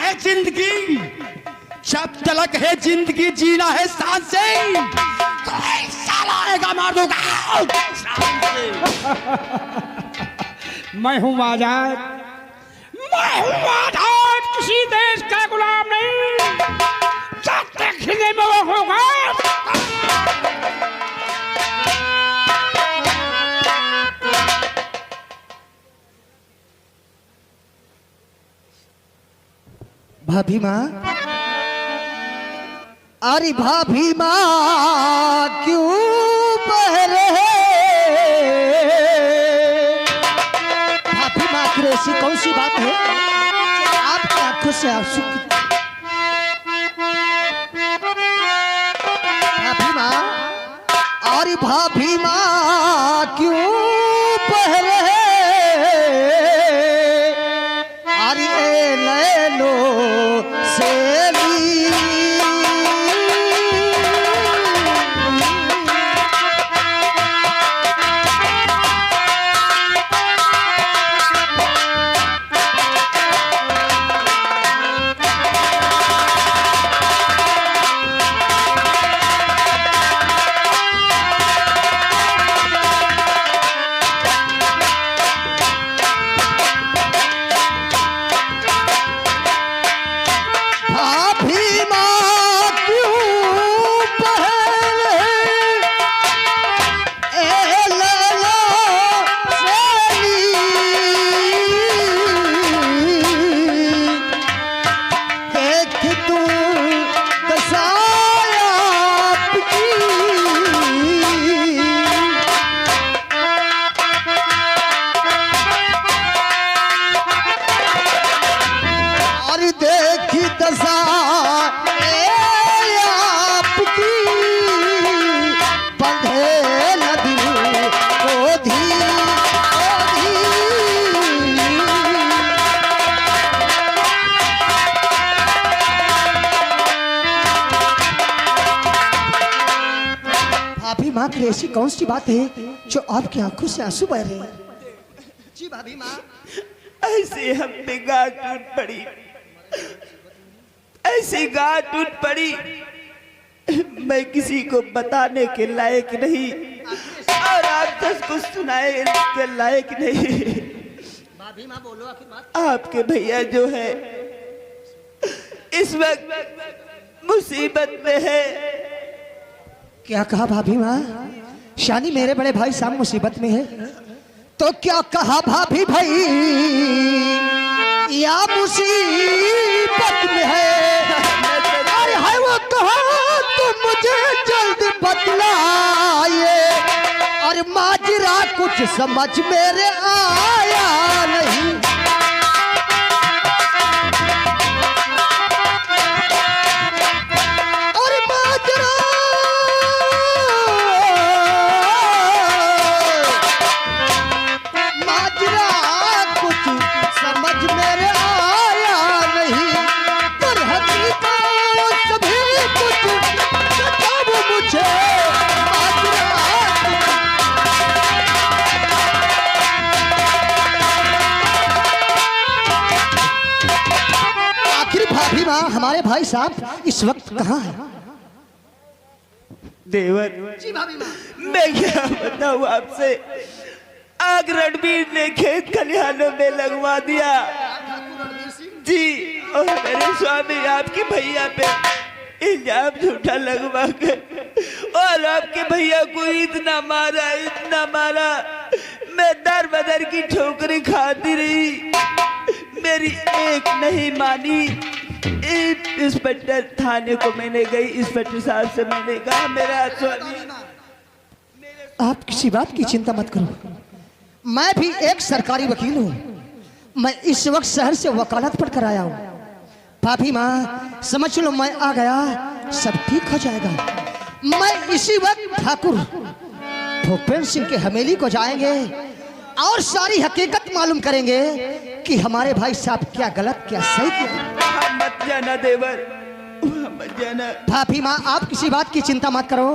है जिंदगी, जब तलक है जिंदगी जीना है शान से। कोई साला आएगा मार दूंगा। मैं हूँ आजाद, मैं हूँ आजाद, किसी देश का गुलाम नहीं। जब देखने में वो होगा। भाभी माँ, अरे भाभी माँ क्यों बह रहे? भाभी माँ की ऐसी कौन सी बात है आपकी आंखों से आंसू? भाभी माँ, अरे भाभी माँ क्यों बह रहे? अरे नैनो से ऐसी कौन सी बात है जो आपकी आंखों से आंसू बह रहे हैं? जी भाभी माँ, ऐसे हम पे गांठ टूट पड़ी, ऐसी गांठ टूट पड़ी, मैं किसी को बताने के लायक नहीं और आप सबको सुनाए के लायक नहीं। भाभी माँ बोलो आखिर बात। आपके भैया जो है इस वक्त मुसीबत में है। क्या कहा भाभी माँ? शानी मेरे बड़े भाई साहब मुसीबत में है, तो क्या कहा भाभी भाई या मुसीबत में है? अरे है वो कहा तो मुझे जल्द बतलाइए, और माजरा कुछ समझ मेरे आया नहीं। हमारे भाई साहब इस वक्त कहाँ है? देवर जी भाभी माँ, मैं क्या बताऊँ आपसे, आग रणबीर ने खेत खलिहानों में लगवा दिया जी, और मेरे स्वामी आपके भैया पे इल्जाम झूठा लगवा कर और आपके भैया को इतना मारा, मैं दर बदर की ठोकरें खाती रही, मेरी एक नहीं मानी। इंस्पेक्टर थाने को मैंने गई, इंस्पेक्टर साहब से मैंने कहा मेरा स्वामी। आप किसी बात की चिंता मत करो, मैं भी एक सरकारी वकील हूँ, मैं इस वक्त शहर से वकालत पर कर आया हूँ। भाभी माँ समझ लो मैं आ गया, सब ठीक हो जाएगा। मैं इसी वक्त ठाकुर भूपेंद्र सिंह के हवेली को जाएंगे और सारी हकीकत मालूम करेंगे कि हमारे भाई साहब क्या गलत क्या सही किया। मत जाना देवर, मत जाना। भाभी माँ आप किसी बात की चिंता मत करो,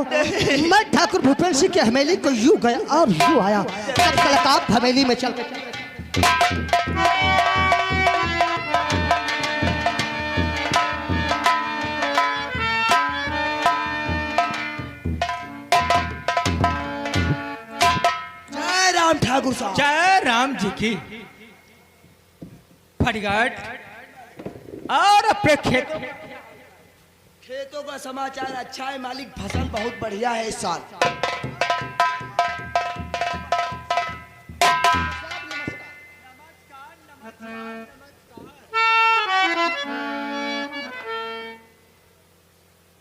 मैं ठाकुर भूपेंद्र सिंह के हवेली को यूं गया और यूं आया, तब तक आप हवेली में चल। जय राम जी की। फटगाट और अपने खेतों का समाचार अच्छा है मालिक, फसल बहुत बढ़िया है इस साल।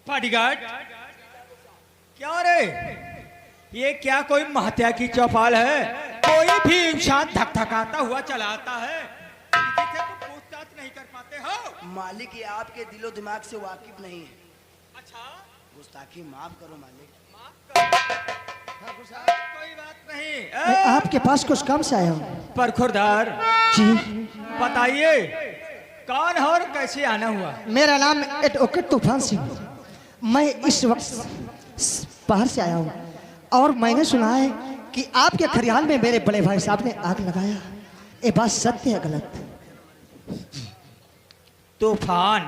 फटगाट क्या रे, ये क्या कोई महत्या की चौपाल है? कोई भी इंसान धकधकाता हुआ चलाता है, किसी से तो पूछताछ नहीं कर पाते हो? मालिक ये आपके दिलो दिमाग से वाकिफ नहीं है। अच्छा, गुस्ताखी माफ करो मालिक। कोई बात नहीं। मैं आपके पास कुछ काम से आया हूँ। परखुरदार जी, बताइए कौन है और कैसे आना हुआ? मेरा नाम एडवोकेट तूफान सिंह। मैं इस वक्त बाहर से आया हूँ और मैंने सुना है कि आपके खरियाल में मेरे बड़े भाई साहब ने आग लगाया। ये बात सत्य है गलत? तूफान,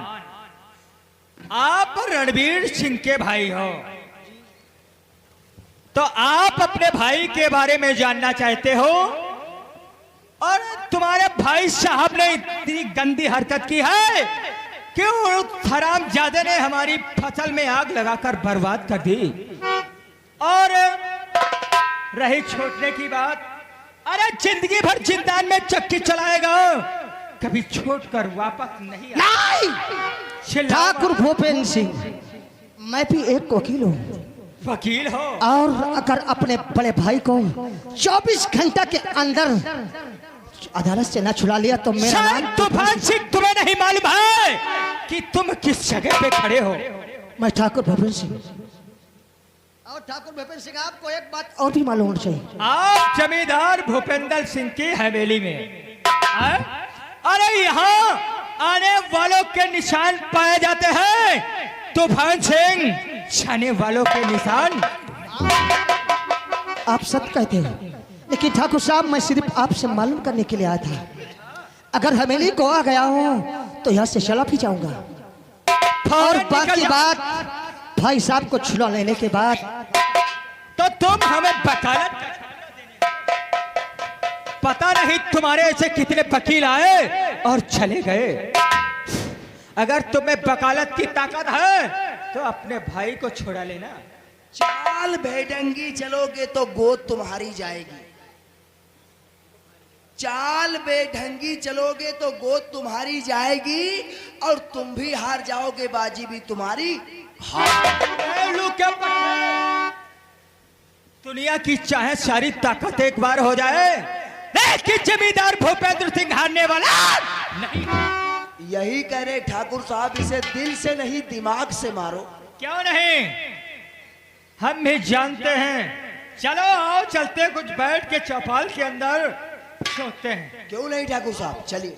आप रणवीर सिंह के भाई हो, तो आप अपने भाई के बारे में जानना चाहते हो और तुम्हारे भाई साहब ने इतनी गंदी हरकत की है कि उस हरामजादे ने हमारी फसल में आग लगाकर बर्बाद कर दी। और रही छोड़ने की बात, अरे जिंदगी भर जिंदान में चक्की चलाएगा, कभी छोड़कर वापस नहीं नहीं! ठाकुर भूपेंद्र सिंह, मैं भी एक वकील हूँ। वकील हो? और अगर अपने बड़े भाई को 24 घंटा के अंदर अदालत से न छुड़ा लिया तो मेरा नाम तूफान सिंह, तुम्हें नहीं मालूम है कि तुम किस जगह पे खड़े हो? मैं ठाकुर भूपेंद्र सिंह। और ठाकुर भूपेंद्र सिंह, आपको एक बात और भी मालूम होना चाहिए। आप जमींदार भूपेंद्र सिंह की हवेली में अरे यहाँ आने वालों के निशान पाए जाते हैं। तूफान सिंह, छाने वालों के निशान। आप सत्य कहते हैं, लेकिन ठाकुर साहब मैं सिर्फ आपसे मालूम करने के लिए आया था। अगर हवेली को आ गया हूँ तो यहाँ से चला भी जाऊंगा। और बाकी बात भाई साहब को छुड़ा लेने के बाद तो तुम हमें वकालत, पता नहीं तुम्हारे ऐसे कितने वकील आए और चले गए। अगर तुम्हें वकालत की ताकत है तो अपने भाई को छुड़ा लेना। चाल बेढंगी चलोगे तो गोद तुम्हारी जाएगी। चाल बेढंगी चलोगे तो गोद तुम्हारी जाएगी और तुम भी हार जाओगे, बाजी भी तुम्हारी। दुनिया की चाहे सारी ताकत एक बार हो जाए, लेकिन जमींदार भूपेंद्र सिंह हारने वाला नहीं। यही कह रहे ठाकुर साहब, इसे दिल से नहीं दिमाग से मारो। क्यों नहीं, हम भी जानते हैं। चलो आओ चलते, कुछ बैठ के चौपाल के अंदर सोते हैं। क्यों नहीं ठाकुर साहब, चलिए।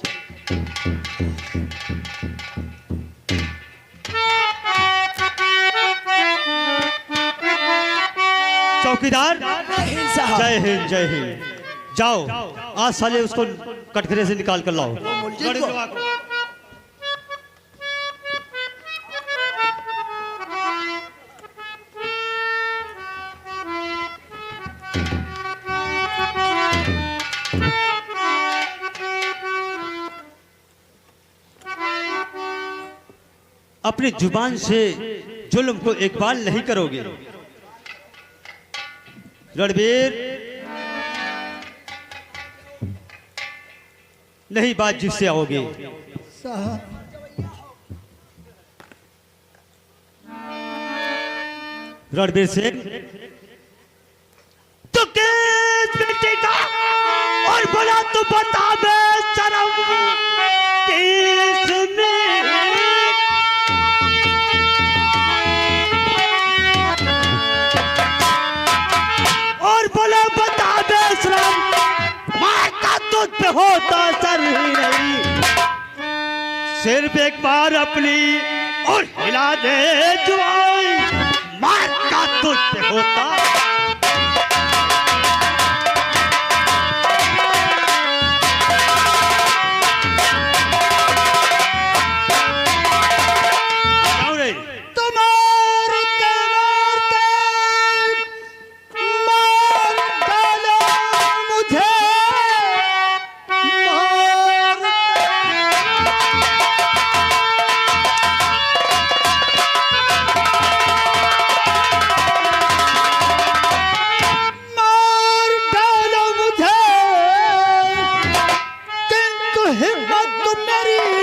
चौकीदार, साहब। जय हिंद जय हिंद। जाओ आज साले उसको कटघरे से निकाल कर लाओ। मुलजिम को। अपनी जुबान से जुल्म को एक बार नहीं करोगे। रणवीर, नहीं बात जिससे आओगे। रणवीर सिंह, तो केस बेटे का और बोला तो बता दे शर्म केस में। और बोला बता दे शर्म, मार का तुझ पे होता सर ही नहीं। सिर्फ एक बार अपनी और हिला दे जुबान, मार का तुझ पे होता। मार डालो मुझे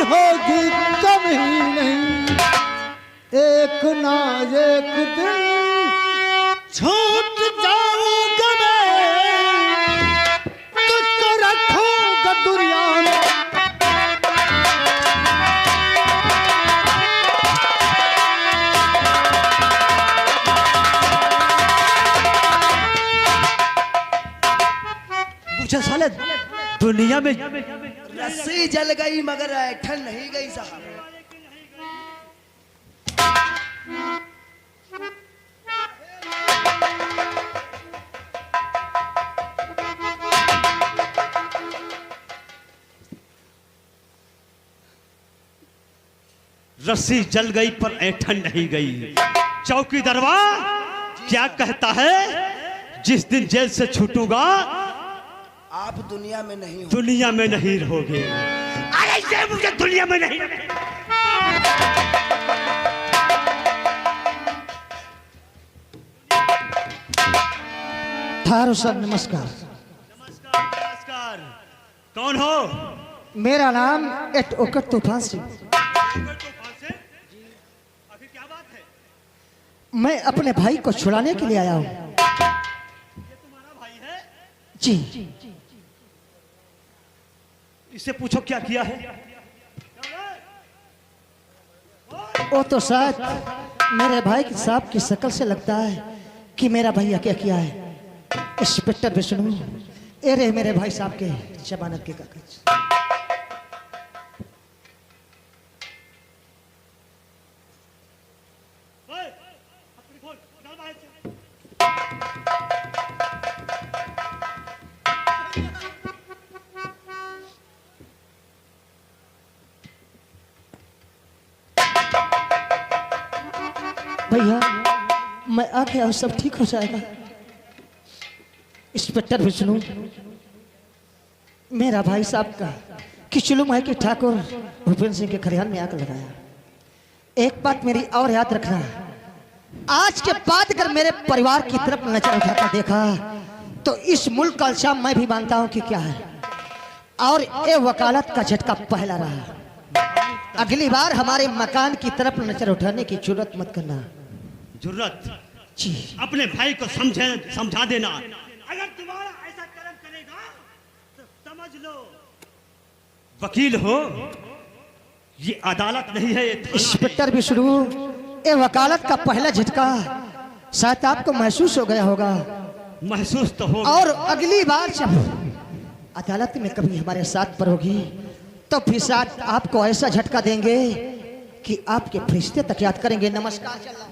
होगी कभी नहीं, एक ना एक दिन छूट जाऊंगा मैं, तुझको रखूंगा दुनिया में। मुझे साले दुनिया में रस्सी जल गई मगर ऐठन नहीं गई साहब। रस्सी जल गई पर ऐठन नहीं गई। चौकी दरबार क्या कहता है, जिस दिन जेल से छूटूंगा आप दुनिया में नहीं हो। दुनिया में नहीं रहोगे। अरे ये मुझे दुनिया में नहीं थारो सर नमस्कार। नमस्कार नमस्कार। कौन हो? मेरा नाम एट ओकट तूफान सिंह। आखिर क्या बात है? मैं अपने भाई को छुड़ाने के लिए आया हूँ। ये तुम्हारा भाई है? जी। इससे पूछो क्या किया है। वो तो शायद मेरे भाई के साहब की शक्ल से लगता है कि मेरा भैया क्या किया है। इंस्पेक्टर विष्णु, ये रहे मेरे भाई साहब के जमानत के कागज। भैया मैं आ गया हूं, सब ठीक हो जाएगा। इंस्पेक्टर विष्णु, मेरा भाई साहब का किचलू माई के ठाकुर भूपेंद्र सिंह के खरियान में आकर लगाया। एक बात मेरी और याद रखना, आज के बाद अगर मेरे परिवार की तरफ नजर उठाकर देखा तो इस मुल्क का इल्जाम मैं भी मानता हूं कि क्या है, और ये वकालत का झटका पहला रहा। अगली बार हमारे मकान की तरफ नजर उठाने की जरूरत मत करना। जरूरत जी। अपने भाई को समझा देना। अगर तुम्हारा ऐसा कर्म करेगा तो समझ लो वकील हो, ये अदालत नहीं है, ये थाना है। इंस्पेक्टर विष्णु, ये वकालत का पहला झटका शायद आपको महसूस हो गया होगा, महसूस तो होगा। और अगली बार जब अदालत में कभी हमारे साथ पर होगी तो फिर साथ आपको ऐसा झटका देंगे कि आपके फरिश्ते तक याद करेंगे। नमस्कार। चल रहा हूं।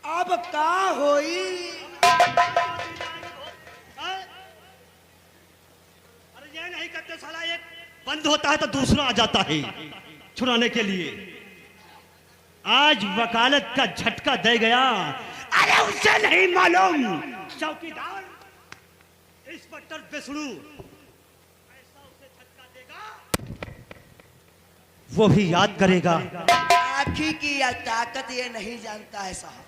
अब का होई? अरे ये नहीं करते साला, एक बंद होता है तो दूसरा आ जाता है छुड़ाने के लिए। आज वकालत का झटका दे गया। अरे उसे नहीं मालूम, चौकीदार इंस्पेक्टर विष्णु ऐसा उसे झटका देगा, वो भी याद करेगा। आखी की या ताकत ये नहीं जानता है साहब।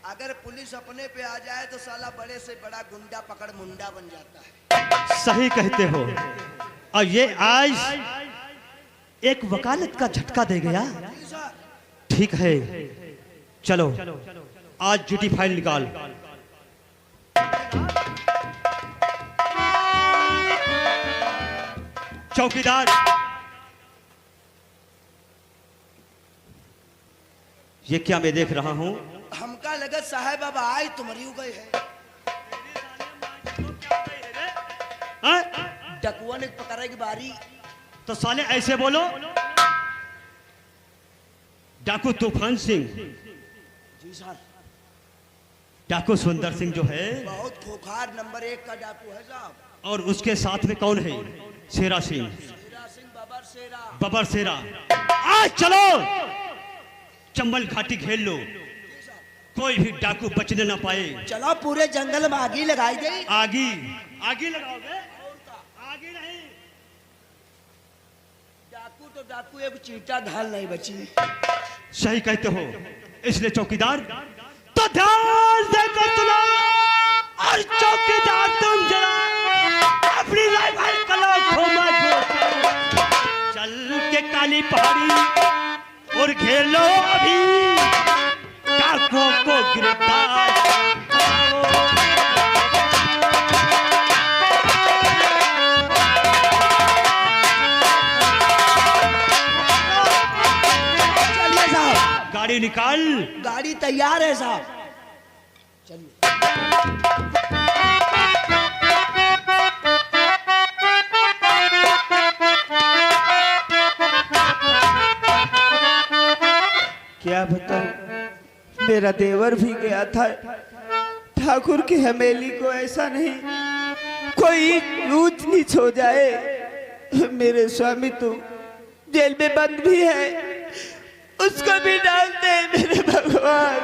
अगर पुलिस अपने पे आ जाए तो साला बड़े से बड़ा गुंडा पकड़ मुंडा बन जाता है। सही कहते हो। और ये आज एक वकालत का झटका दे गया। ठीक है, चलो आज ड्यूटी फाइल निकाल। चौकीदार, ये क्या मैं देख रहा हूं? हमका लगत साहब अब आए तो मरी गए है। हाँ? डकुआ ने पकड़ा की बारी। तो साले ऐसे बोलो। डाकू तूफान सिंह, जी सर। डाकू सुंदर सिंह जो है, बहुत खूंखार नंबर 1 का डाकू है साहब। और उसके साथ में कौन है? शेरा सिंह, शेरा सिंह, बबर शेरा। बबर शेरा। आज चलो चंबल घाटी घेर लो, कोई भी डाकू बचने ना पाए। चलो पूरे जंगल में आगी लगाई गई। आगी आगी लगाओगे? आगी नहीं, डाकू तो डाकू, एक चीटा ढाल नहीं बची। सही कहते हो। इसलिए चौकीदार, तो तो ध्यान से कर सुना। और चौकीदार तुम जरा अपनी राइफल कलम को मत चल के काली पहाड़ी और घेर लो अभी डाकुओं को गिरफ्तार करो। चलिए साहब, गाड़ी निकाल। गाड़ी तैयार है साहब, चलिए। क्या बताऊं, मेरा देवर भी गया था ठाकुर की हवेली को। ऐसा नहीं कोई ऊंच नीच हो जाए। मेरे स्वामी तो जेल में बंद भी है, उसको भी डाल दे मेरे भगवान।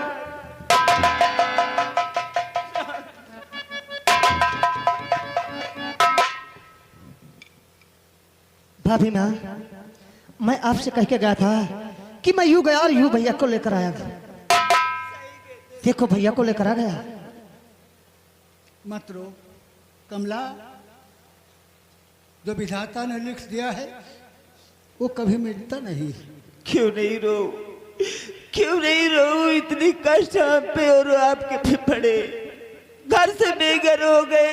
भाभी माँ, मैं आपसे कह के गया था कि मैं यूं गया और यूं भैया को लेकर आया। देखो भैया को लेकर आ गया। मत रो कमला, जो विधाता ने लिख दिया है वो कभी मिटता नहीं। क्यों नहीं रो, क्यों नहीं रो? इतनी कष्ट हम पे और आपके पे पड़े। घर से बेघर हो गए,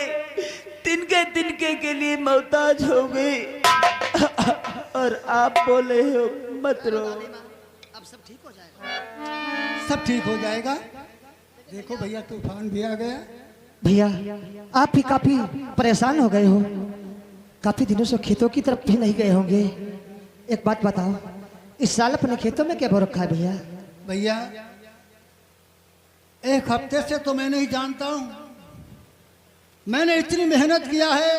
तिनके तिनके के लिए मोहताज हो गए, और आप बोले हो मत रो। अब सब ठीक हो जाएगा। सब ठीक हो जाएगा। देखो भैया तूफान भी आ गया। भैया आप भी काफी परेशान हो गए हो, काफी दिनों से खेतों की तरफ भी नहीं गए होंगे। एक बात बताओ, इस साल अपने खेतों में क्या बो रखा है भैया? भैया एक हफ्ते से तो मैं नहीं जानता हूँ, मैंने इतनी मेहनत किया है,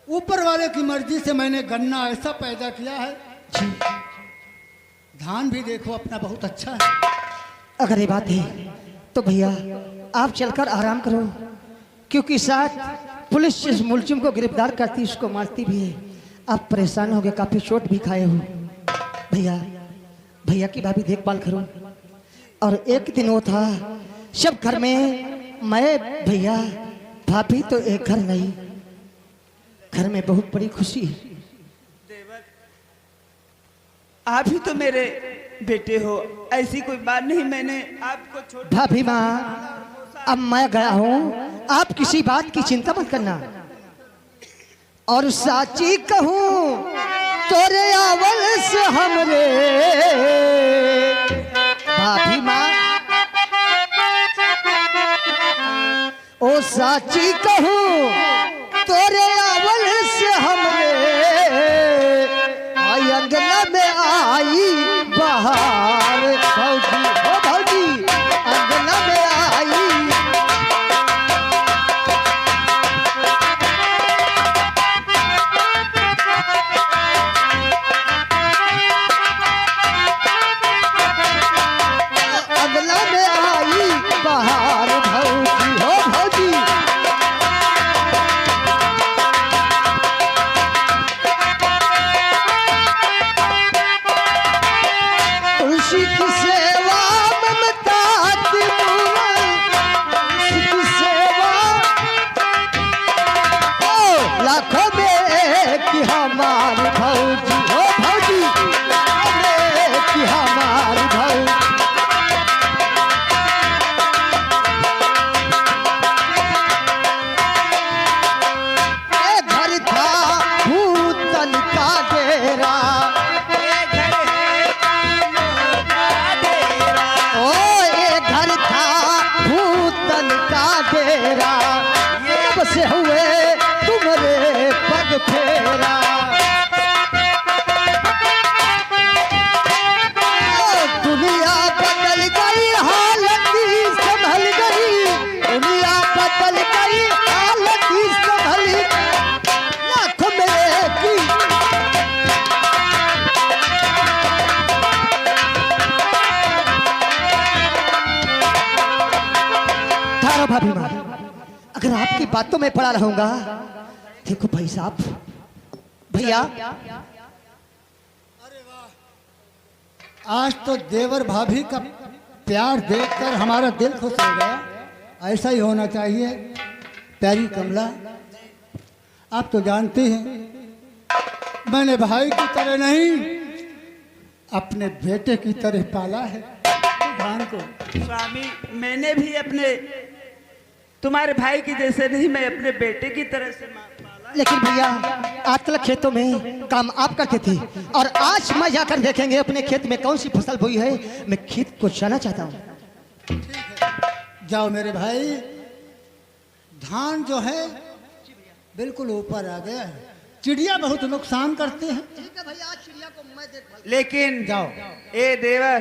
ऊपर वाले की मर्जी से मैंने गन्ना ऐसा पैदा किया है। धान भी देखो अपना बहुत अच्छा है। अगर ये बात है तो भैया आप चलकर आराम करो, क्योंकि साथ पुलिस जिस मुलजिम को गिरफ्तार करती उसको मारती भी है। आप परेशान हो गए, काफी चोट भी खाए हो। भैया भैया की भाभी देखभाल करो। और एक दिन वो था सब घर में मैं भैया भाभी तो एक घर नहीं, घर में बहुत बड़ी खुशी है। आप ही तो मेरे बेटे हो, ऐसी कोई बात नहीं। मैंने आपको छोड़ भाभी माँ, अब मैं गया हूँ, आप किसी बात की चिंता मत करना। और साची कहूँ तोरे आवल से हमरे भाभी माँ, ओ साची कहूँ तोरे आवल से हमरे आई अंगना में आई बहार भौजी, ओ भौजी अंगना में आई। अंगना में आई बहार भौजी, ओ भौजी। तुलसी की सेवा ममता की मूरत, तुलसी की सेवा ओ लाखों में एक हमारी भौजी, ओ भौजी लाखों में एक हमारी भौजी। ए घर था भूतल का डेरा, ओ ये घर था भूतल का डेरा, जब से हुए तुम्हारे पग फेरा। ओ दुनिया बदल गई, हालत ही संभल गई, दुनिया बदल गई, हालत ही संभल लाख में की। थारा भाभी माँ, अगर आपकी बातों में पड़ा रहूंगा, देखो भाई साहब, भैया आज तो देवर भाभी का प्यार देखकर हमारा दिल खुश हो गया। ऐसा ही होना चाहिए। प्यारी कमला, आप तो जानते हैं मैंने भाई की तरह नहीं अपने बेटे की तरह पाला है धान को। स्वामी, मैंने भी अपने तुम्हारे भाई की जैसे नहीं, मैं अपने बेटे की तरह से पाला। लेकिन भैया आज तक खेतों में काम आप करते थे और आज मैं जाकर देखेंगे अपने खेत में कौन सी फसल बोई है। मैं खेत को जाना चाहता हूँ। जाओ मेरे भाई, धान जो है बिल्कुल ऊपर आ गया है। चिड़िया बहुत नुकसान करते हैं। ठीक है भैया, आज चिड़िया को मैं देख। लेकिन जाओ। ए देवर,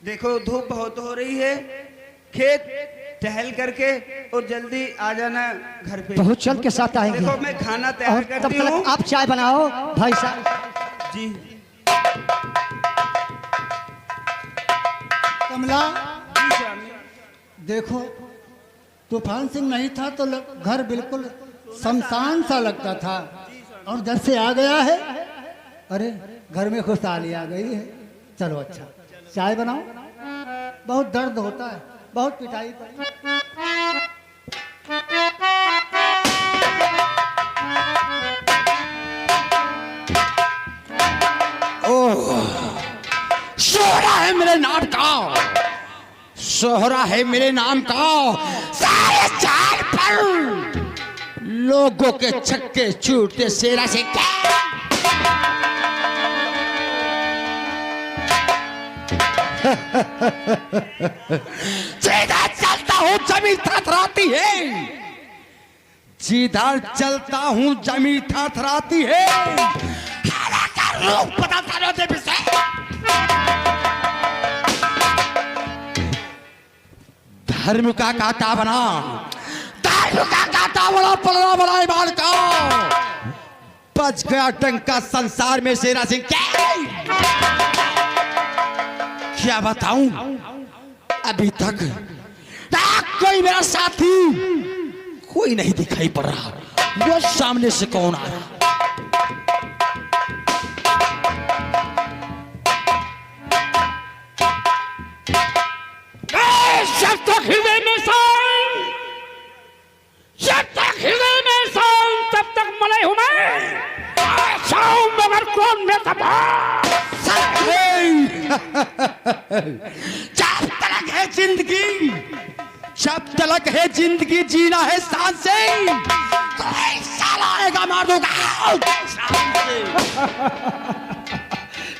देखो धूप बहुत हो रही है, खेत टहल करके और जल्दी आ जाना घर पे। बहुत जल्द के साथ आएंगे। देखो मैं खाना तैयार और तब करती हूँ। तक आप चाय बनाओ भाई साहब। जी कमला, जी स्वामी। देखो तूफान सिंह नहीं था तो घर बिल्कुल शमशान सा लगता था, और जब से आ गया है अरे घर में खुशहाली आ गई है। चलो अच्छा चाय बनाओ। बहुत दर्द होता है, बहुत पिटाई पड़ी। सोहरा है मेरे नाम का, सोहरा है मेरे नाम का। सारे चार पर लोगों के छक्के छूटते शेरा से क्या। जिधर चलता हूँ जमीन थरथराती है, जिधर चलता हूँ जमीन थरथराती है। हालांकि रूप बदलता रहते विषय। धर्म का काटा बना, धर्म का काटा बना, पलड़ा बना बाल का। बच गया टंका संसार में शेरा सिंह। क्या बताऊं, अभी तक कोई मेरा साथी कोई नहीं दिखाई पड़ रहा। वो सामने से कौन आ रहा। जब तक हृदय में शान, जब तक हृदय में शान, तब तक मले हूं मैं। मगर कौन में जब तलक है जिंदगी, जब तलक है जिंदगी, जीना है शान से। कोई साला आएगा मार दूंगा।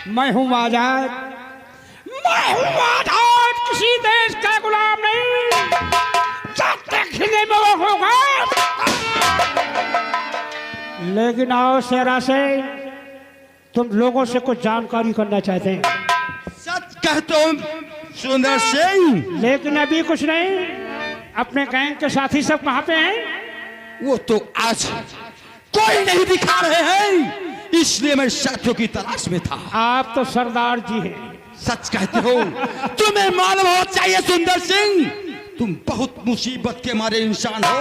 मैं हूँ आजाद, मैं हूँ आजाद, किसी देश का गुलाम नहीं। जब तक हृदय में वो होगा। लेकिन आओ शेरा से, तुम लोगों से कुछ जानकारी करना चाहते हैं। सच कहते हो सुंदर सिंह। लेकिन अभी कुछ नहीं। अपने गैंग के साथी सब कहाँ पे हैं? वो तो आज कोई नहीं दिखा रहे हैं, इसलिए मैं साथियों की तलाश में था। आप तो सरदार जी हैं। सच कहते हो, तुम्हें मालूम होना चाहिए सुंदर सिंह, तुम बहुत मुसीबत के मारे इंसान हो।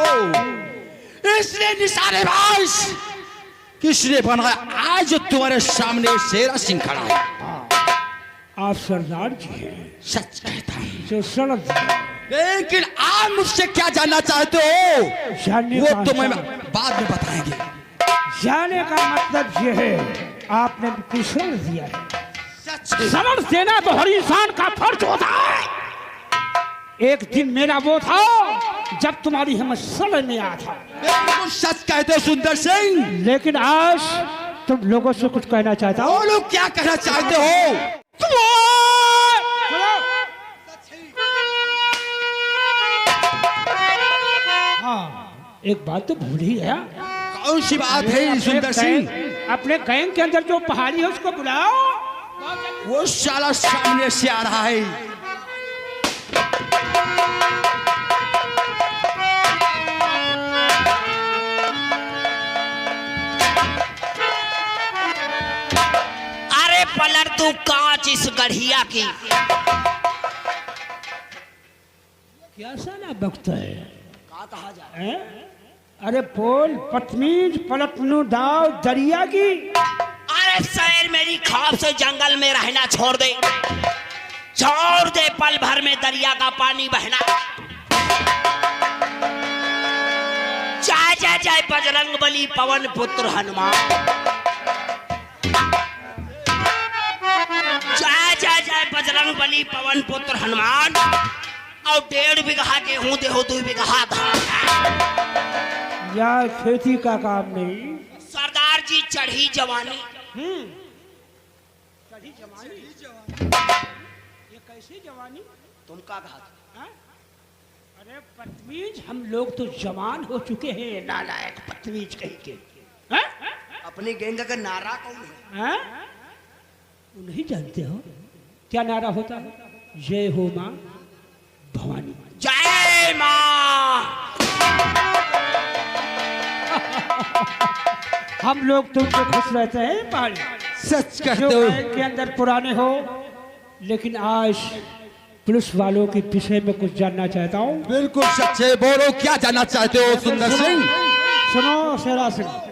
इसलिए निशानेबाज किसने बनाया आज तुम्हारे सामने शेरा सिंह खड़ा है। आप सरदार जी हैं। सच कहता हूँ। जो सड़क लेकिन आप मुझसे क्या जानना चाहते हो, जानने वो का तुम्हें आसान। बाद में बताएंगे। जाने का मतलब ये है आपने पिछड़ दिया है। समझ देना तो हर इंसान का फर्ज होता है। एक दिन मेरा वो था जब तुम्हारी हिम्मत सड़ में आया था। बिल्कुल सच कहते हो सुंदर सिंह। लेकिन आज तुम लोगों से कुछ कहना चाहता हूँ। वो लोग क्या कहना चाहते हो? हाँ, एक बात तो भूल ही गया। कौन सी बात है सुंदर सिंह? अपने गैंग के अंदर जो पहाड़ी है उसको बुलाओ। वो साला सामने से आ रहा है। अरे पलट तू कांच इस गढ़िया की। क्या साला बकता है? कहा जा? अरे बोल पतमीज पलटनू दाव दरिया की। अरे शहर मेरी खौफ से जंगल में रहना छोड़ दे। छोड़ दे पल भर में दरिया का पानी बहना। जय जय जय बजरंग बली पवन पुत्र हनुमान। जय जय जय बजरंग बली पवन पुत्र हनुमान। और 1.5 बीघा गेहूं देहो 2 बीघा धान। या खेती का काम नहीं। सरदार जी चढ़ी जवानी। चढ़ी जवानी। ये कैसी जवानी? तुम का कहा? अरे बदतमीज, हम लोग तो जवान हो चुके हैं। नालायक बदतमीज कहीं के। हैं? अपनी गैंग का नारा कौन है? हैं? वो नहीं जानते हो क्या नारा होता है? जय हो माँ भवानी। जय मां। हम लोग तुमसे खुश रहते हैं पहाड़ी। सच जो कहते हो। बैंक के अंदर पुराने हो, लेकिन आज पुलिस वालों के विषय में कुछ जानना चाहता हूँ। बिल्कुल सच्चे बोलो, क्या जानना चाहते हो सुंदर सिंह? सुनो शेरा सिंह,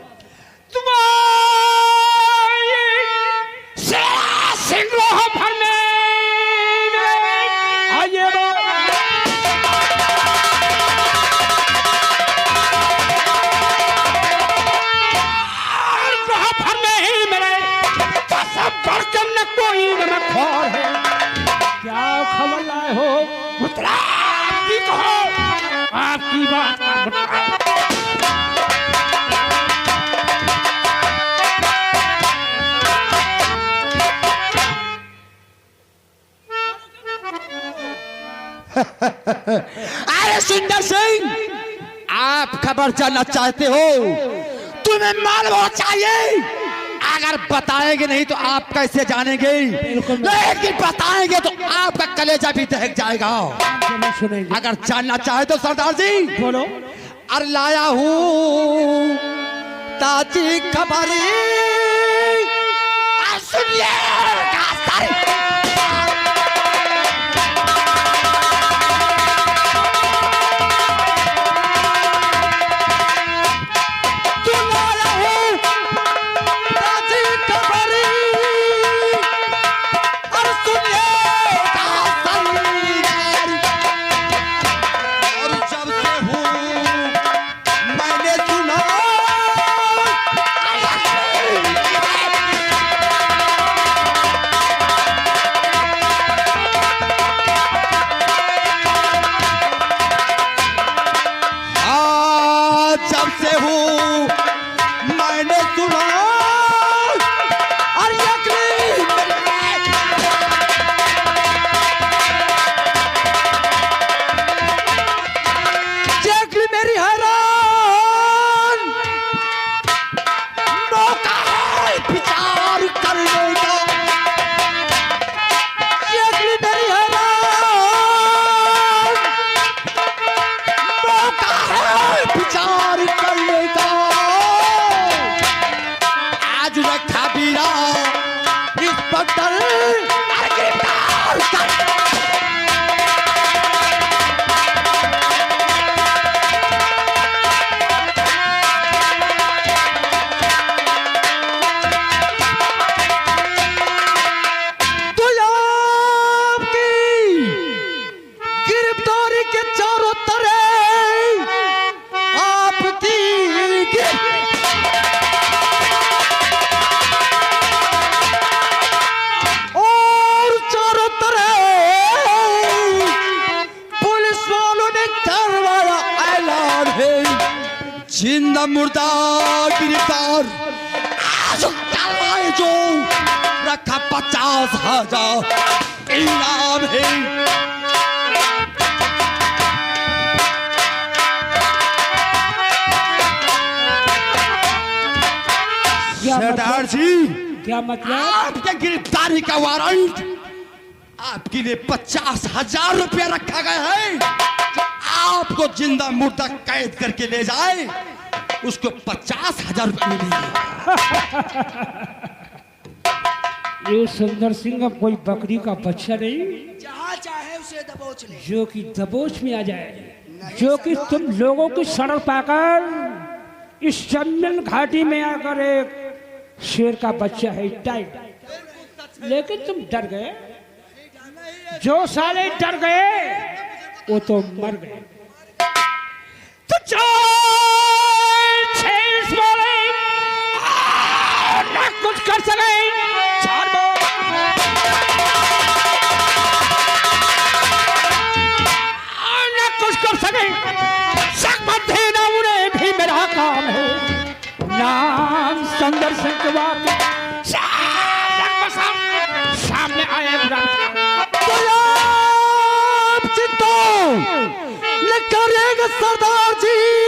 क्या खबर लाए हो? आपकी बात का अरे सुंदर सिंह, आप खबर जानना चाहते हो? तुम्हें मालूम चाहिए। अगर बताएंगे नहीं तो आप कैसे जानेंगे? लेकिन बताएंगे तो आपका कलेजा भी दहक जाएगा। सुनेंगे। अगर जानना चाहे तो सरदार जी बोलो। अरे लाया हूँ ताजी खबरी। सुनिए जिंदा मुर्दा गिरफ्तार। आज करवाए जो रखा 50,000 इनाम है। सरदार जी क्या मतलब? आपके गिरफ्तारी का वारंट आपके लिए 50,000 रुपया रखा गया है। आपको जिंदा मुर्दा कैद करके ले जाए उसको 50,000 रुपये मिलेंगे। ये सुंदर सिंह अब कोई बकरी का बच्चा नहीं जहाँ चाहे उसे दबोच ले। जो कि दबोच में आ जाए, जो कि तुम लोगों की सड़क पाकर इस चंदन घाटी में आकर एक शेर का बच्चा है टाइट, लेकिन तुम डर गए। जो साले डर गए वो तो मर गए। तो ना कुछ कर सके, चार ना कुछ कर सके, सकमत है ना उन्हें भी मेरा काम है। नाम सुंदर सिंह के वाक़ सामने आए करेगा सरदार जी।